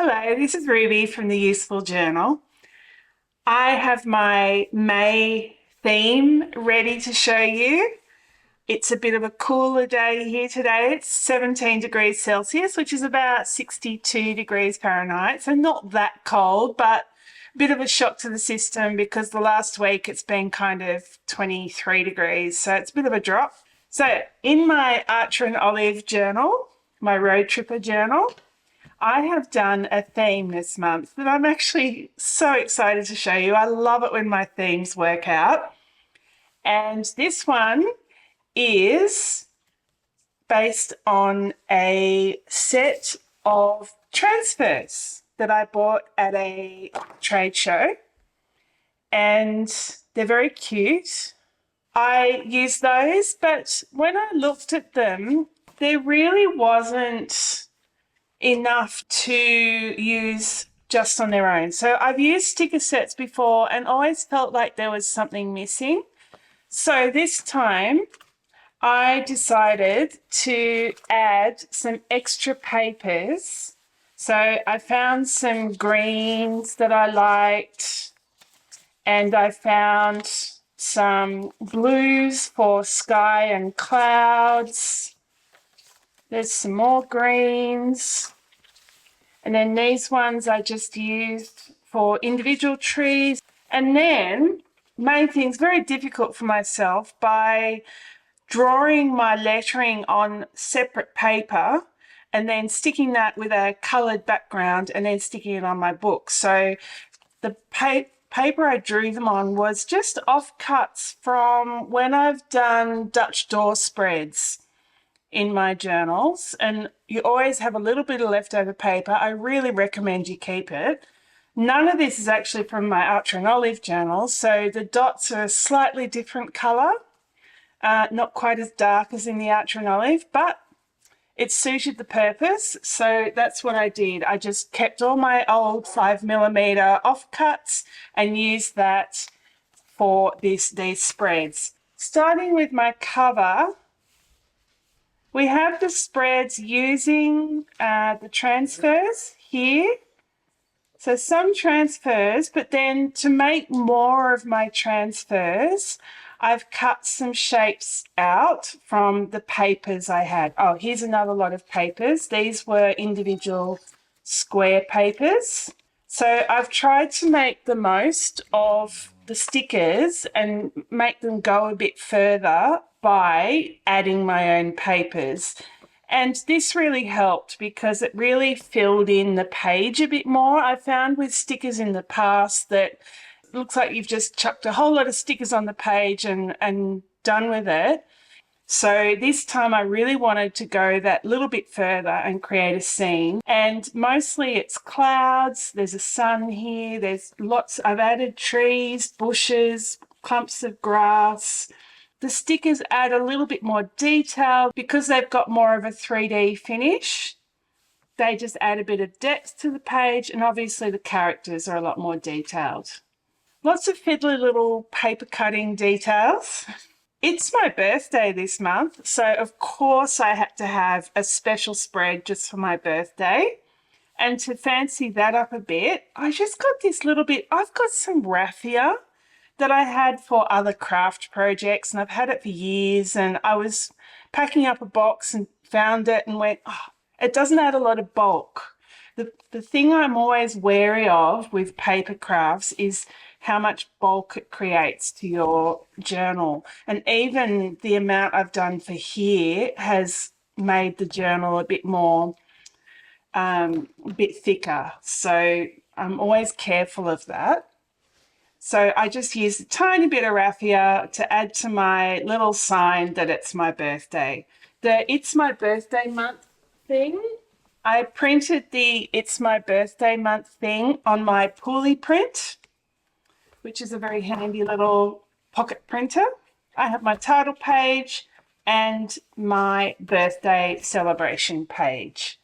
Hello, this is Ruby from the Useful Journal. I have my May theme ready to show you. It's a bit of a cooler day here today. It's 17 degrees Celsius, which is about 62 degrees Fahrenheit. So not that cold, but a bit of a shock to the system because the last week it's been kind of 23 degrees. So it's a bit of a drop. So in my Archer and Olive journal, my road tripper journal, I have done a theme this month that I'm actually so excited to show you. I love it when my themes work out. And this one is based on a set of transfers that I bought at a trade show. And they're very cute. I use those, but when I looked at them, there really wasn't enough to use just on their own. So I've used sticker sets before and always felt like there was something missing. So this time I decided to add some extra papers. So I found some greens that I liked, and I found some blues for sky and clouds. There's some more greens. And then these ones I just used for individual trees. And then main things very difficult for myself by drawing my lettering on separate paper and then sticking that with a coloured background and then sticking it on my book. So the paper I drew them on was just offcuts from when I've done Dutch door spreads in my journals, and you always have a little bit of leftover paper. I really recommend you keep it. None of this is actually from my Archer and Olive journals, so the dots are a slightly different colour, not quite as dark as in the Archer and Olive, but it suited the purpose, so that's what I did. I just kept all my old 5mm offcuts and used that for these spreads. Starting with my cover, we have the spreads using the transfers here. So some transfers, but then to make more of my transfers, I've cut some shapes out from the papers I had. Oh, here's another lot of papers. These were individual square papers. So I've tried to make the most of the stickers and make them go a bit further by adding my own papers. And this really helped because it really filled in the page a bit more. I found with stickers in the past that it looks like you've just chucked a whole lot of stickers on the page and done with it. So this time I really wanted to go that little bit further and create a scene. And mostly it's clouds, there's a sun here, there's lots, I've added trees, bushes, clumps of grass. The stickers add a little bit more detail because they've got more of a 3D finish. They just add a bit of depth to the page, and obviously the characters are a lot more detailed. Lots of fiddly little paper cutting details. It's my birthday this month, so of course I had to have a special spread just for my birthday. And to fancy that up a bit, I just got this little bit, I've got some raffia that I had for other craft projects, and I've had it for years, and I was packing up a box and found it and went, oh, it doesn't add a lot of bulk. The thing I'm always wary of with paper crafts is how much bulk it creates to your journal. And even the amount I've done for here has made the journal a bit more, a bit thicker. So I'm always careful of that. So I just used a tiny bit of raffia to add to my little sign that it's my birthday. The It's My Birthday Month thing, I printed the It's My Birthday Month thing on my Pooly print, which is a very handy little pocket printer. I have my title page and my birthday celebration page.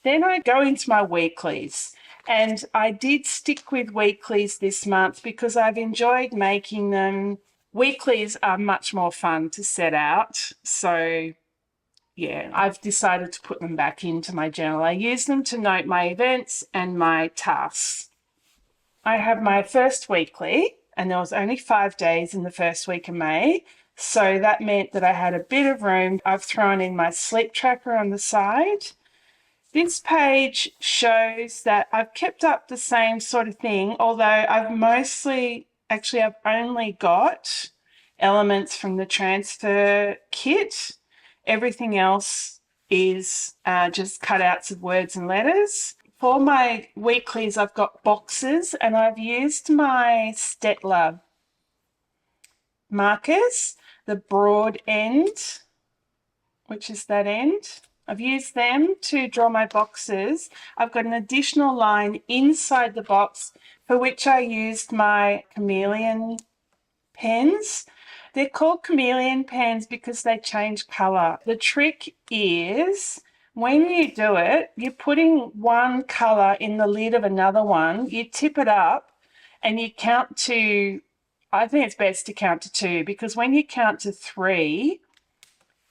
Then I go into my weeklies. And I did stick with weeklies this month because I've enjoyed making them. Weeklies are much more fun to set out. So yeah, I've decided to put them back into my journal. I use them to note my events and my tasks. I have my first weekly, and there was only 5 days in the first week of May. So that meant that I had a bit of room. I've thrown in my sleep tracker on the side. This page shows that I've kept up the same sort of thing, although I've only got elements from the transfer kit. Everything else is just cutouts of words and letters. For my weeklies, I've got boxes, and I've used my Staedtler markers, the broad end, which is that end. I've used them to draw my boxes. I've got an additional line inside the box for which I used my chameleon pens. They're called chameleon pens because they change colour. The trick is when you do it, you're putting one colour in the lid of another one, you tip it up and you count to, I think it's best to count to 2, because when you count to 3,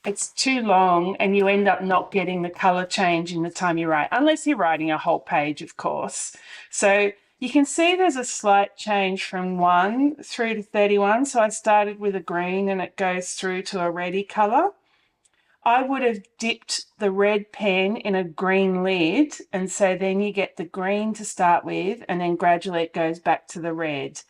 it's too long and you end up not getting the colour change in the time you write, unless you're writing a whole page, of course. So you can see there's a slight change from 1 through to 31. So I started with a green and it goes through to a reddy colour. I would have dipped the red pen in a green lid, and so then you get the green to start with and then gradually it goes back to the red.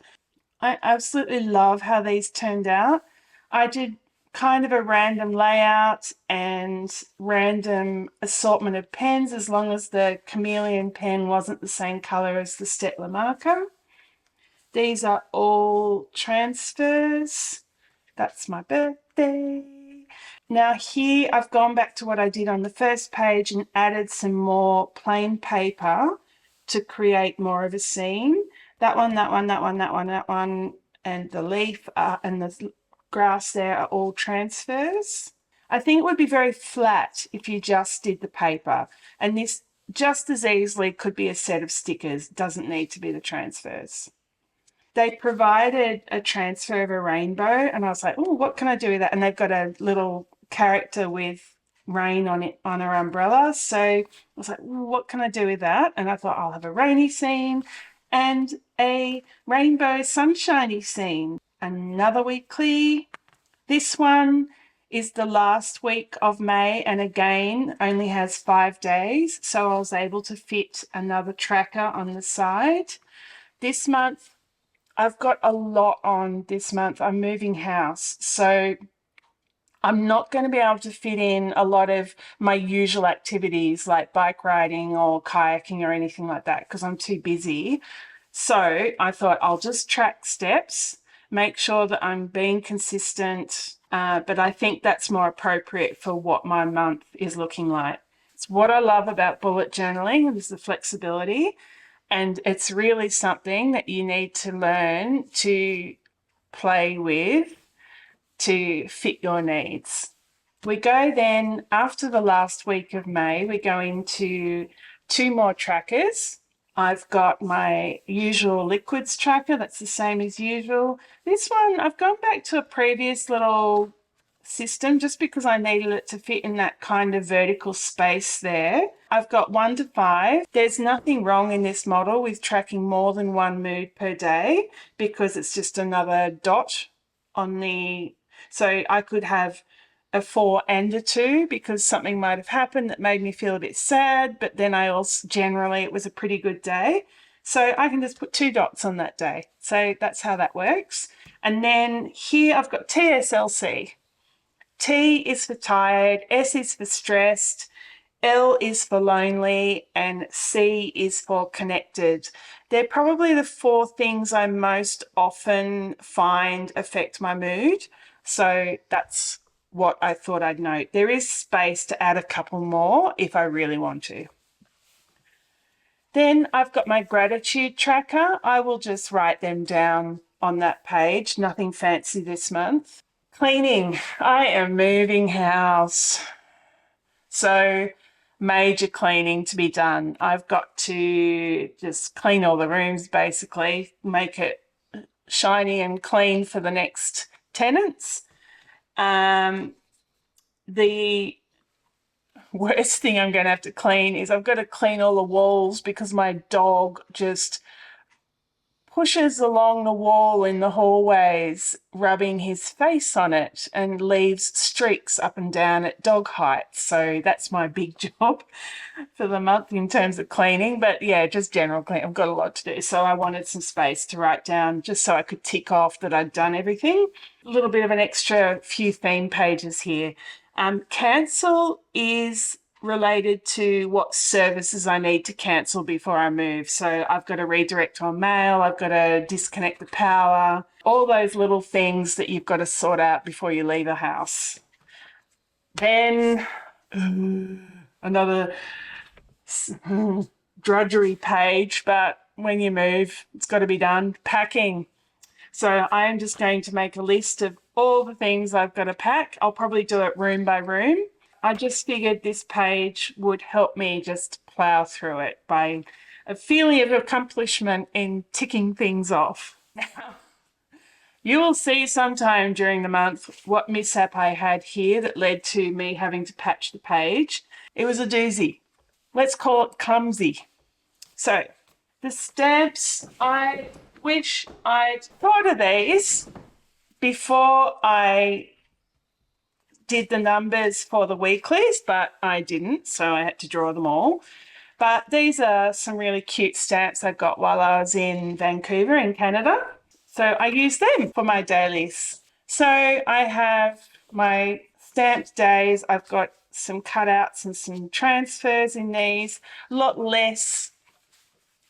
I absolutely love how these turned out. I did kind of a random layout and random assortment of pens, as long as the chameleon pen wasn't the same colour as the Staedtler marker. These are all transfers. That's my birthday. Now here I've gone back to what I did on the first page and added some more plain paper to create more of a scene. That one, that one, that one, that one, that one, and the leaf and the grass there are all transfers. I think it would be very flat if you just did the paper, and this just as easily could be a set of stickers. Doesn't need to be the transfers. They provided a transfer of a rainbow, and I was like, oh, what can I do with that? And they've got a little character with rain on it on her umbrella. So I was like, what can I do with that? And I thought I'll have a rainy scene and a rainbow sunshiny scene. Another weekly. This one is the last week of May, and again only has 5 days, so I was able to fit another tracker on the side. This month I've got a lot on. This month I'm moving house, so I'm not going to be able to fit in a lot of my usual activities like bike riding or kayaking or anything like that because I'm too busy. So I thought I'll just track steps, make sure that I'm being consistent, but I think that's more appropriate for what my month is looking like. It's what I love about bullet journaling is the flexibility, and it's really something that you need to learn to play with to fit your needs. We go then, after the last week of May, we go into 2 more trackers. I've got my usual liquids tracker, that's the same as usual. This one, I've gone back to a previous little system just because I needed it to fit in that kind of vertical space there. I've got 1 to 5. There's nothing wrong in this model with tracking more than 1 mood per day because it's just another dot on the, so I could have a 4 and a 2 because something might have happened that made me feel a bit sad, but then I also generally it was a pretty good day. So I can just put 2 dots on that day. So that's how that works. And then here I've got TSLC. T is for tired, S is for stressed, L is for lonely, and C is for connected. They're probably the 4 things I most often find affect my mood. So that's what I thought I'd note. There is space to add a couple more if I really want to. Then I've got my gratitude tracker. I will just write them down on that page. Nothing fancy this month. Cleaning. I am moving house. So major cleaning to be done. I've got to just clean all the rooms basically, make it shiny and clean for the next tenants. The worst thing I'm going to have to clean is I've got to clean all the walls because my dog just pushes along the wall in the hallways, rubbing his face on it and leaves streaks up and down at dog height. So that's my big job for the month in terms of cleaning. But yeah, just general cleaning. I've got a lot to do. So I wanted some space to write down just so I could tick off that I'd done everything. A little bit of an extra few theme pages here. Cancel is related to what services I need to cancel before I move. So I've got to redirect on mail, I've got to disconnect the power, all those little things that you've got to sort out before you leave a house. Then another drudgery page, but when you move, it's got to be done. Packing. So I am just going to make a list of all the things I've got to pack. I'll probably do it room by room. I just figured this page would help me just plow through it by a feeling of accomplishment in ticking things off. Now, you will see sometime during the month what mishap I had here that led to me having to patch the page. It was a doozy. Let's call it clumsy. So the stamps, I wish I'd thought of these before I did the numbers for the weeklies, but I didn't, so I had to draw them all. But these are some really cute stamps I got while I was in Vancouver in Canada. So I use them for my dailies. So I have my stamped days. I've got some cutouts and some transfers in these. A lot less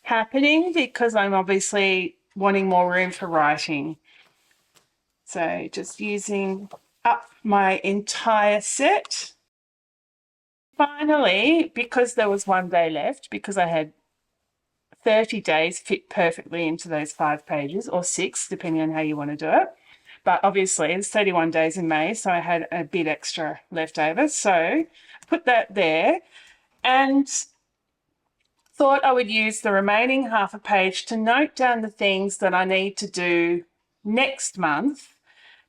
happening because I'm obviously wanting more room for writing. So just using up my entire set. Finally, because there was one day left, because I had 30 days fit perfectly into those 5 pages, or 6, depending on how you want to do it. But obviously, it's 31 days in May, so I had a bit extra left over. So put that there and thought I would use the remaining half a page to note down the things that I need to do next month,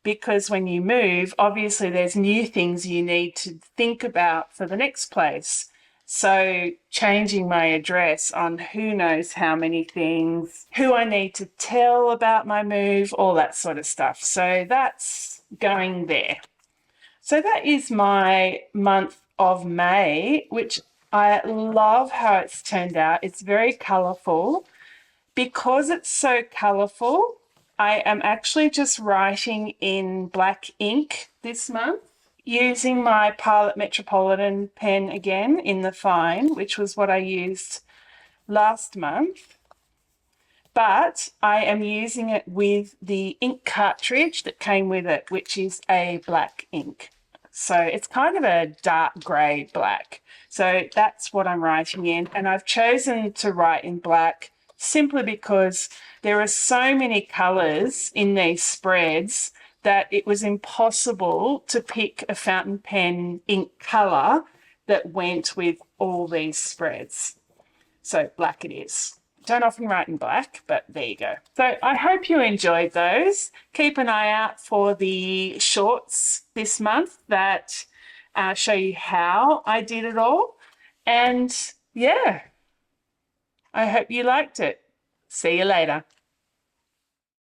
because when you move, obviously there's new things you need to think about for the next place. So changing my address on who knows how many things, who I need to tell about my move, all that sort of stuff. So that's going there. So that is my month of May, which I love how it's turned out. It's very colourful. Because it's so colourful, I am actually just writing in black ink this month using my Pilot Metropolitan pen again in the fine, which was what I used last month. But I am using it with the ink cartridge that came with it, which is a black ink. So it's kind of a dark grey black. So that's what I'm writing in. And I've chosen to write in black simply because there are so many colours in these spreads that it was impossible to pick a fountain pen ink colour that went with all these spreads. So black it is. Don't often write in black, but there you go. So I hope you enjoyed those. Keep an eye out for the shorts this month that show you how I did it all. And yeah, I hope you liked it. See you later.